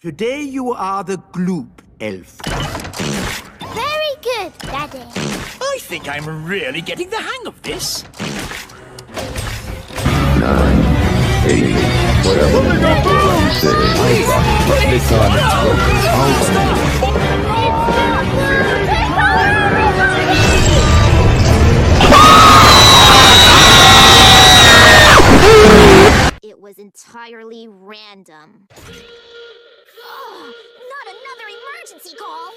Today you are the Gloop Elf. Very good, Daddy. I think I'm really getting the hang of this. 9, 8, whatever. 6, it's on. It was entirely random. Not another emergency call!